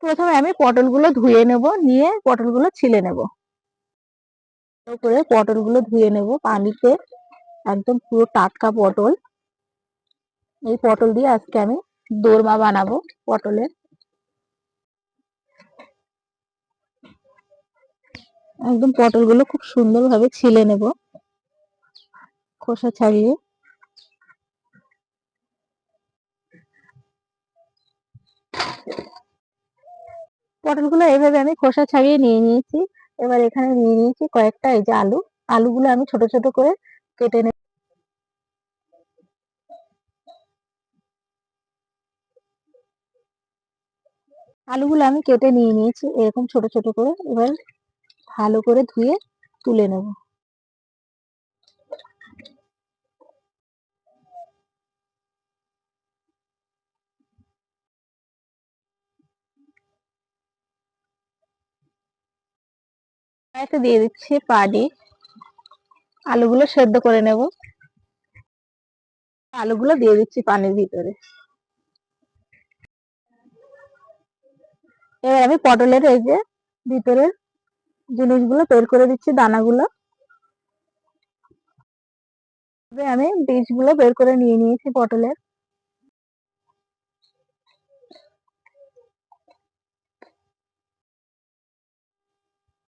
প্রথমে আমি পটলগুলো ধুয়ে নেব, নিয়ে পটলগুলো ছিলে নেব। তারপরে পটলগুলো ধুয়ে নেব পানিতে, একদম পুরো টাটকা পটল। এই পটল দিয়ে আজকে আমি দোরমা বানাবো পটলের। একদম পটলগুলো খুব সুন্দরভাবে ছিলে নেব, খোসা ছাড়িয়ে। পটলগুলো এইভাবে আমি খোসা ছাড়িয়ে নিয়ে নিয়েছি। এবার এখানে নিয়ে নিয়েছি কয়েকটা এই যে আলু। আলুগুলো আমি ছোট ছোট করে কেটে নেব। আলুগুলো আমি কেটে নিয়ে নিয়েছি এরকম ছোট ছোট করে। এবার ভালো করে ধুয়ে তুলে নেব। কড়াইতে দিয়ে দিচ্ছি পানি, আলুগুলো সেদ্ধ করে নেব। আলুগুলো দিয়ে দিচ্ছি পানির ভিতরে। এবার আমি পটলের এই যে ভিতরের জিনিসগুলো বের করে দিচ্ছি, দানাগুলো। আমি বীজগুলো বের করে নিয়ে নিয়েছি পটলের।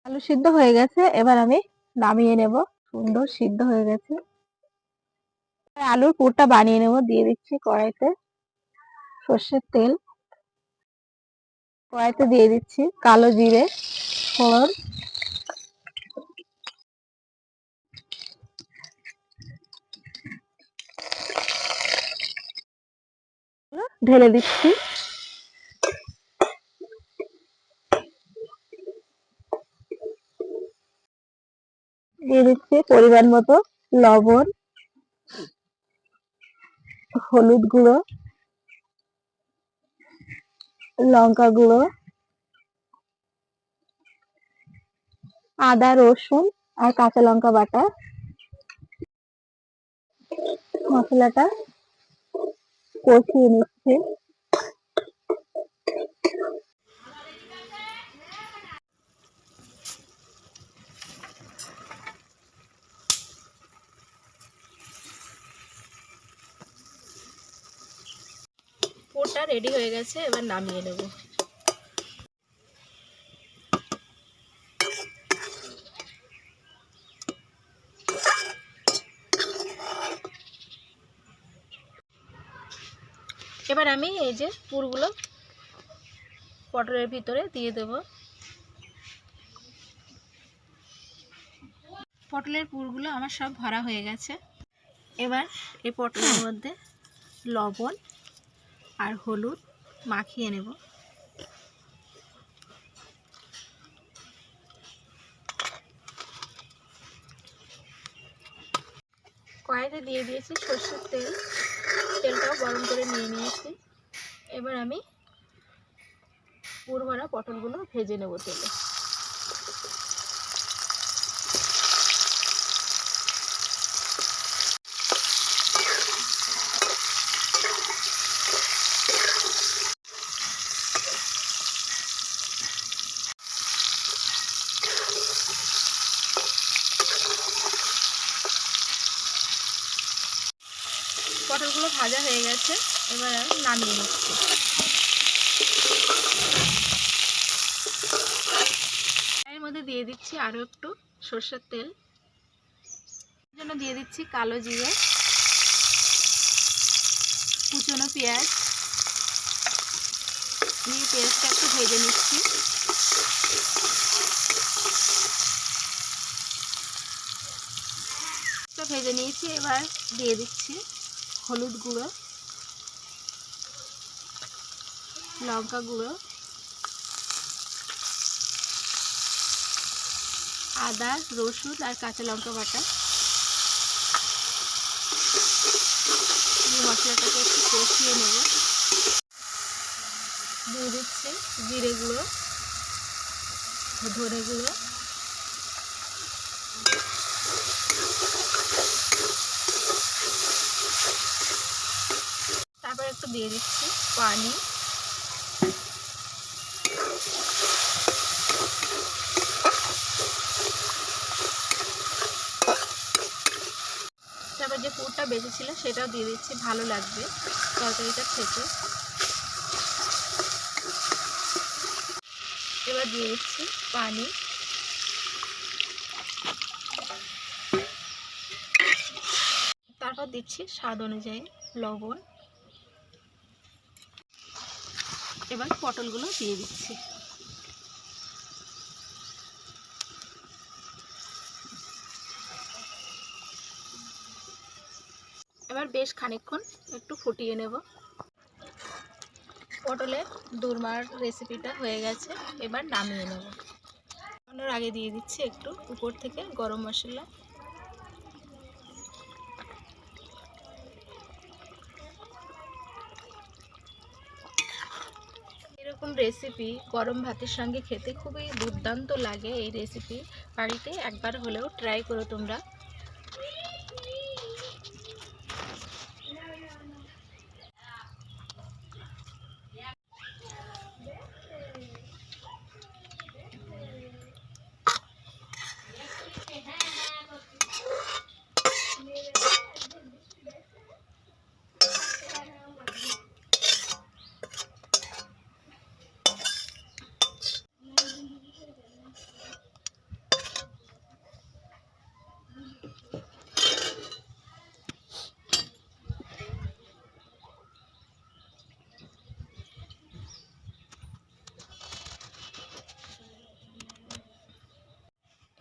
আলু সিদ্ধ হয়ে গেছে, এবার আমি নামিয়ে নেব। সুন্দর সিদ্ধ হয়ে গেছে। আলুর পুরটা বানিয়ে নেব। দিয়ে দিচ্ছি কড়াইতে সর্ষের তেল। কড়াইতে দিয়ে দিচ্ছি কালো জিরে ফোড়ন, ঢেলে দিচ্ছি। দিয়ে দিচ্ছি পরিমাণ মতো লবণ, হলুদ গুঁড়ো, লঙ্কা গুঁড়ো, আদা রসুন আর কাঁচা লঙ্কা বাটা। মশলাটা কষিয়ে নিচ্ছি। পুরটা রেডি হয়ে গেছে, এবার নামিয়ে নেব। এবার আমি এই যে পুরগুলো পটলের ভিতরে দিয়ে দেব। পটলের পুরগুলো আমার সব ভরা হয়ে গেছে। এবার এই পটলের মধ্যে লবণ আর হলুদ মাখিয়ে নেব। কড়াইতে দিয়ে দিয়েছি সরষের তেল, তেলটাও গরম করে নিয়ে নিয়েছি। এবার আমি পুর ভরা পটলগুলো ভেজে নেব তেলে। পটলগুলো ভাজা হয়ে গেছে, এবার আমি নামিয়ে নিচ্ছি। এর মধ্যে দিয়ে দিচ্ছি আরও একটু সরষের তেল। এর জন্য দিয়ে দিচ্ছি কালো জিরে, কুচনো পেঁয়াজ দিয়ে পেঁয়াজটা একটু ভেজে নিচ্ছি। ভেজে নিয়েছি, এবার দিয়ে দিচ্ছি হলুদ গুঁড়ো, লঙ্কা গুঁড়ো, আদা রসুন আর কাঁচা লঙ্কা বাটা। মশলাটাকে একটু কষিয়ে নেব। দিয়ে দিচ্ছি জিরে গুঁড়ো, ধনে গুঁড়ো, তারপর একটু দিয়ে দিচ্ছি পানি। বেঁচেছিল সেটাও দিয়ে দিচ্ছি, ভালো লাগবে তরকারিটা খেতে। এবার দিয়ে দিচ্ছি পানি। তারপর দিচ্ছি স্বাদ অনুযায়ী লবণ। এবার পটলগুলো দিয়ে দিচ্ছি। এবার বেশ খানিকক্ষণ একটু ফুটিয়ে নেব। পটলের দোরমার রেসিপিটা হয়ে গেছে, এবার নামিয়ে নেব। নামানোর আগে দিয়ে দিচ্ছি একটু উপর থেকে গরম মশলা। এরকম রেসিপি গরম ভাতের সঙ্গে খেতে খুবই দুর্দান্ত লাগে। এই রেসিপি বাড়িতে একবার হলেও ট্রাই করো তোমরা।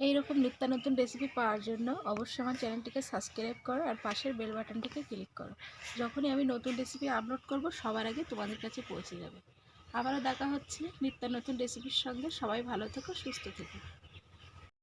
এইরকম নিত্য নতুন রেসিপি পাওয়ার জন্য অবশ্যই আমার চ্যানেলটিকে সাবস্ক্রাইব করো আর পাশের বেল বাটনটিকে ক্লিক করো। যখনই আমি নতুন রেসিপি আপলোড করব সবার আগে তোমাদের কাছে পৌঁছে যাবে। আবারও দেখা হচ্ছে নিত্য নতুন রেসিপির সঙ্গে। সবাই ভালো থেকো, সুস্থ থেকো।